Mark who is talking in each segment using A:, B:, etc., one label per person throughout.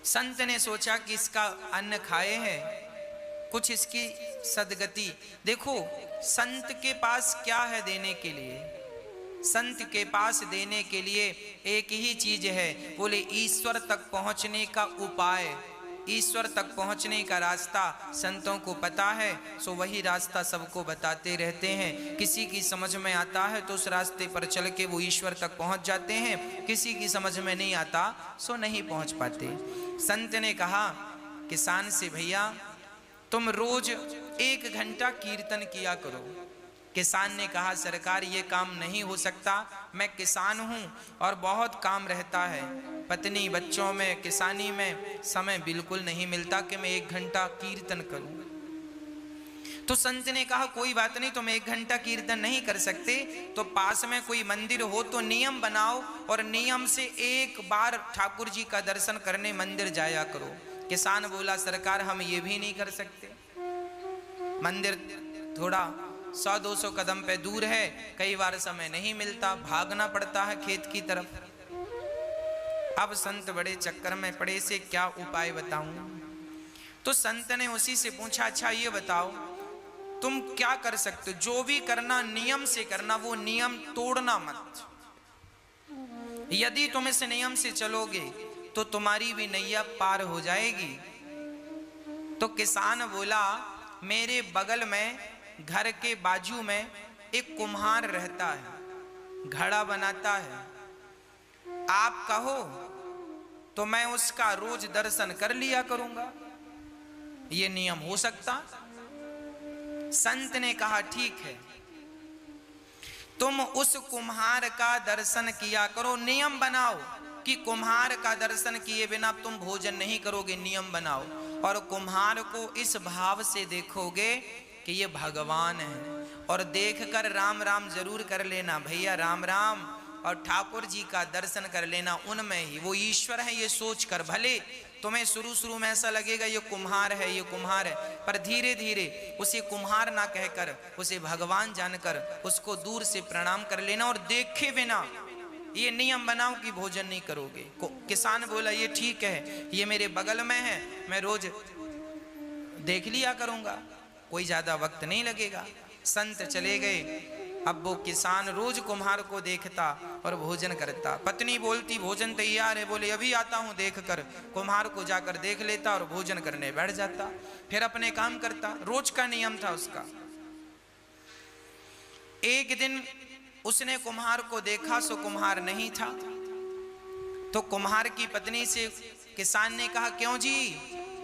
A: संत ने सोचा कि इसका अन्न खाए है, कुछ इसकी सदगति। देखो संत के पास क्या है देने के लिए? संत के पास देने के लिए एक ही चीज है, बोले ईश्वर तक पहुंचने का उपाय, ईश्वर तक पहुंचने का रास्ता संतों को पता है, सो वही रास्ता सबको बताते रहते हैं। किसी की समझ में आता है तो उस रास्ते पर चल के वो ईश्वर तक पहुंच जाते हैं, किसी की समझ में नहीं आता सो नहीं पहुंच पाते। संत ने कहा किसान से, भैया तुम रोज 1 घंटा कीर्तन किया करो। किसान ने कहा सरकार ये काम नहीं हो सकता, मैं किसान हूँ और बहुत काम रहता है, पत्नी बच्चों में किसानी में समय बिल्कुल नहीं मिलता कि मैं 1 घंटा कीर्तन करूँ। तो संत ने कहा कोई बात नहीं, तुम 1 घंटा कीर्तन नहीं कर सकते तो पास में कोई मंदिर हो तो नियम बनाओ और नियम से 1 बार ठाकुर जी का दर्शन करने मंदिर जाया करो। किसान बोला सरकार हम ये भी नहीं कर सकते, मंदिर थोड़ा 100-200 कदम पे दूर है, कई बार समय नहीं मिलता, भागना पड़ता है खेत की तरफ। अब संत बड़े चक्कर में पड़े, से क्या उपाय बताऊं? तो संत ने उसी से पूछा अच्छा ये बताओ तुम क्या कर सकते हो, जो भी करना नियम से करना, वो नियम तोड़ना मत। यदि तुम इस नियम से चलोगे तो तुम्हारी भी नैया पार हो जाएगी। तो किसान बोला मेरे बगल में घर के बाजू में एक कुम्हार रहता है, घड़ा बनाता है, आप कहो तो मैं उसका रोज दर्शन कर लिया करूंगा, ये नियम हो सकता? संत ने कहा ठीक है, तुम उस कुम्हार का दर्शन किया करो, नियम बनाओ कि कुम्हार का दर्शन किए बिना तुम भोजन नहीं करोगे, नियम बनाओ। और कुम्हार को इस भाव से देखोगे कि ये भगवान है, और देखकर राम राम जरूर कर लेना भैया, राम राम, और ठाकुर जी का दर्शन कर लेना, उनमें ही वो ईश्वर है ये सोचकर। भले तुम्हें शुरू में ऐसा लगेगा ये कुम्हार है, ये कुम्हार है, पर धीरे धीरे उसे कुम्हार ना कहकर उसे भगवान जानकर उसको दूर से प्रणाम कर लेना, और देखे बिना ये नियम बनाओ कि भोजन नहीं करोगे। किसान बोला ये ठीक है, ये मेरे बगल में है, मैं रोज देख लिया करूंगा, कोई ज्यादा वक्त नहीं लगेगा। संत चले गए। अब वो किसान रोज कुम्हार को देखता और भोजन करता। पत्नी बोलती भोजन तैयार है, बोले अभी आता हूं देख कर। कुम्हार को जाकर देख लेता और भोजन करने बैठ जाता, फिर अपने काम करता, रोज का नियम था उसका। एक दिन उसने कुम्हार को देखा, सो कुम्हार नहीं था। तो कुम्हार की पत्नी से किसान ने कहा क्यों जी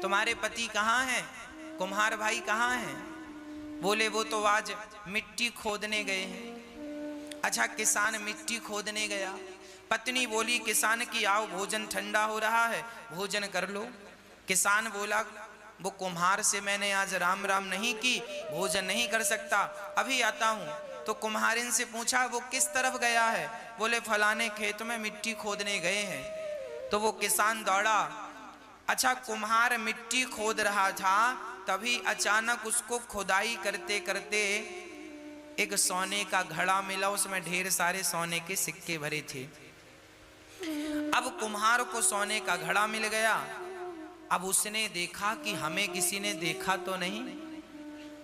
A: तुम्हारे पति कहाँ हैं, कुम्हार भाई कहाँ हैं? बोले वो तो आज मिट्टी खोदने गए हैं। अच्छा किसान मिट्टी खोदने गया। पत्नी बोली किसान की आओ भोजन ठंडा हो रहा है, भोजन कर लो। किसान बोला वो कुम्हार से मैंने आज राम राम नहीं की, भोजन नहीं कर सकता, अभी आता हूँ। तो कुम्हारिन से पूछा वो किस तरफ गया है? बोले फलाने खेत में मिट्टी खोदने गए हैं। तो वो किसान दौड़ा। अच्छा कुम्हार मिट्टी खोद रहा था, तभी अचानक उसको खुदाई करते करते एक सोने का घड़ा मिला, उसमें ढेर सारे सोने के सिक्के भरे थे। अब कुम्हार को सोने का घड़ा मिल गया। अब उसने देखा कि हमें किसी ने देखा तो नहीं।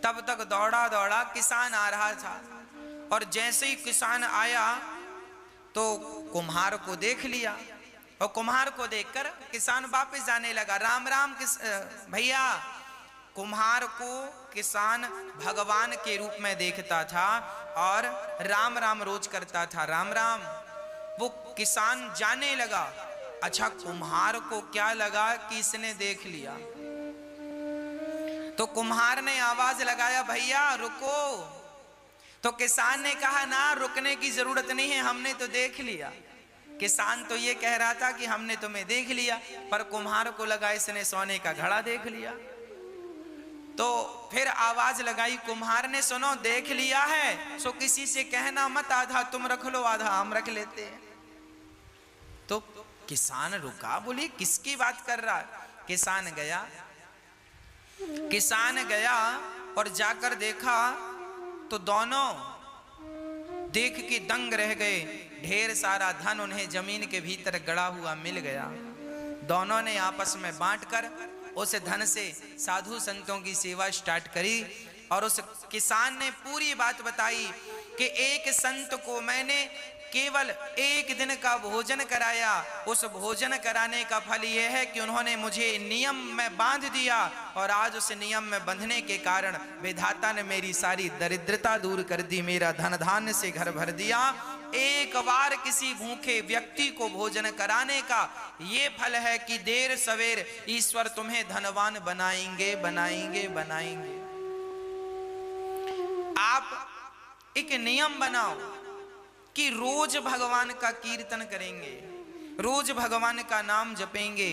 A: तब तक दौड़ा दौड़ा किसान आ रहा था, और जैसे ही किसान आया तो कुम्हार को देख लिया, और कुम्हार को देखकर किसान वापस जाने लगा। राम राम भैया। कुम्हार को किसान भगवान के रूप में देखता था और राम राम रोज करता था, राम राम। वो किसान जाने लगा। अच्छा कुम्हार को क्या लगा कि इसने देख लिया, तो कुम्हार ने आवाज लगाया भैया रुको। तो किसान ने कहा ना रुकने की जरूरत नहीं है, हमने तो देख लिया। किसान तो ये कह रहा था कि हमने तुम्हें देख लिया, पर कुम्हार को लगा इसने सोने का घड़ा देख लिया। तो फिर आवाज लगाई कुम्हार ने, सुनो देख लिया है सो किसी से कहना मत, आधा तुम रख लो आधा हम रख लेते हैं। तो किसान रुका, बोली किसकी बात कर रहा है? किसान गया और जाकर देखा तो दोनों देख के दंग रह गए। ढेर सारा धन उन्हें जमीन के भीतर गड़ा हुआ मिल गया। दोनों ने आपस में बांटकर उस धन से साधु संतों की सेवा स्टार्ट करी। और उस किसान ने पूरी बात बताई कि एक संत को मैंने केवल एक दिन का भोजन कराया, उस भोजन कराने का फल यह है कि उन्होंने मुझे नियम में बांध दिया, और आज उस नियम में बंधने के कारण विधाता ने मेरी सारी दरिद्रता दूर कर दी, मेरा धन धान्य से घर भर दिया। एक बार किसी भूखे व्यक्ति को भोजन कराने का ये फल है कि देर सवेर ईश्वर तुम्हें धनवान बनाएंगे बनाएंगे बनाएंगे। आप एक नियम बनाओ कि रोज भगवान का कीर्तन करेंगे, रोज भगवान का नाम जपेंगे,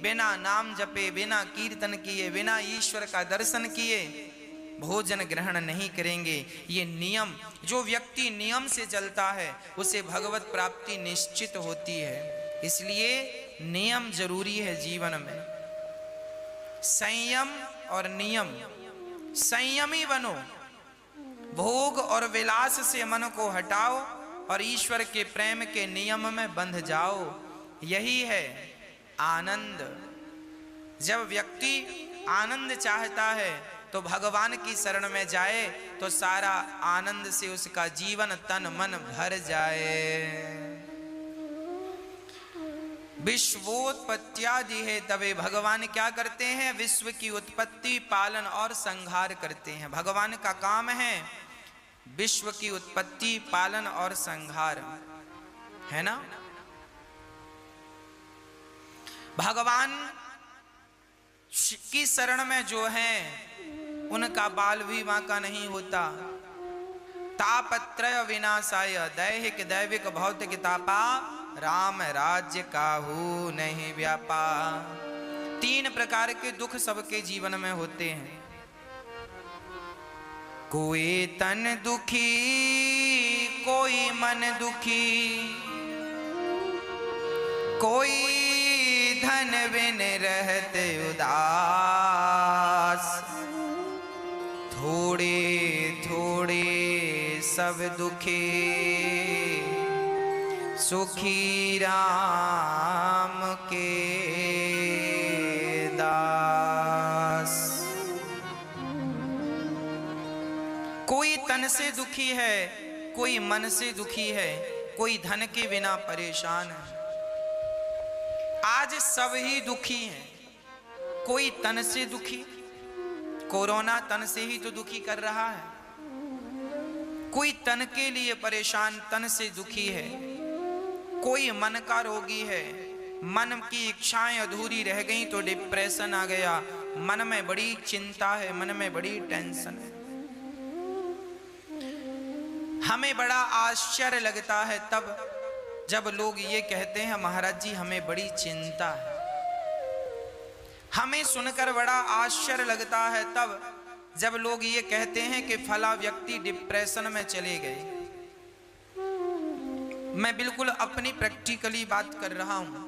A: बिना नाम जपे, बिना कीर्तन किए, बिना ईश्वर का दर्शन किए भोजन ग्रहण नहीं करेंगे। ये नियम, जो व्यक्ति नियम से चलता है उसे भगवत प्राप्ति निश्चित होती है। इसलिए नियम जरूरी है जीवन में। संयम और नियम, संयमी बनो, भोग और विलास से मन को हटाओ और ईश्वर के प्रेम के नियम में बंध जाओ। यही है आनंद। जब व्यक्ति आनंद चाहता है तो भगवान की शरण में जाए तो सारा आनंद से उसका जीवन तन मन भर जाए। विश्वोत्पत्त्यादि है तबे भगवान क्या करते हैं? विश्व की उत्पत्ति, पालन और संहार करते हैं। भगवान का काम है विश्व की उत्पत्ति, पालन और संहार, है ना। भगवान की शरण में जो है उनका बाल भी बांका नहीं होता। तापत्रय विनाशाय दैहिक दैविक भौतिक तापा, राम राज्य काहू नहीं व्यापा। 3 प्रकार के दुख सबके जीवन में होते हैं। कोई तन दुखी, कोई मन दुखी, कोई धन बिन रहते उदास, थोड़े थोड़े सब दुखी, सुखी राम के दास। कोई तन से दुखी है, कोई मन से दुखी है, कोई धन के बिना परेशान है। आज सब ही दुखी हैं। कोई तन से दुखी, कोरोना तन से ही तो दुखी कर रहा है। कोई तन के लिए परेशान, तन से दुखी है। कोई मन का रोगी है, मन की इच्छाएं अधूरी रह गई तो डिप्रेशन आ गया, मन में बड़ी चिंता है, मन में बड़ी टेंशन है। हमें बड़ा आश्चर्य लगता है तब जब लोग ये कहते हैं महाराज जी हमें बड़ी चिंता है। हमें सुनकर बड़ा आश्चर्य लगता है तब जब लोग ये कहते हैं कि फला व्यक्ति डिप्रेशन में चले गए। मैं बिल्कुल अपनी प्रैक्टिकली बात कर रहा हूं।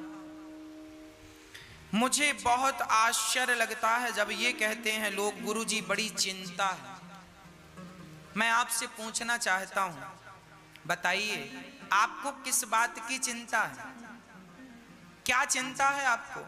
A: मुझे बहुत आश्चर्य लगता है जब ये कहते हैं लोग गुरुजी बड़ी चिंता है। मैं आपसे पूछना चाहता हूं, बताइए आपको किस बात की चिंता है? क्या चिंता है आपको?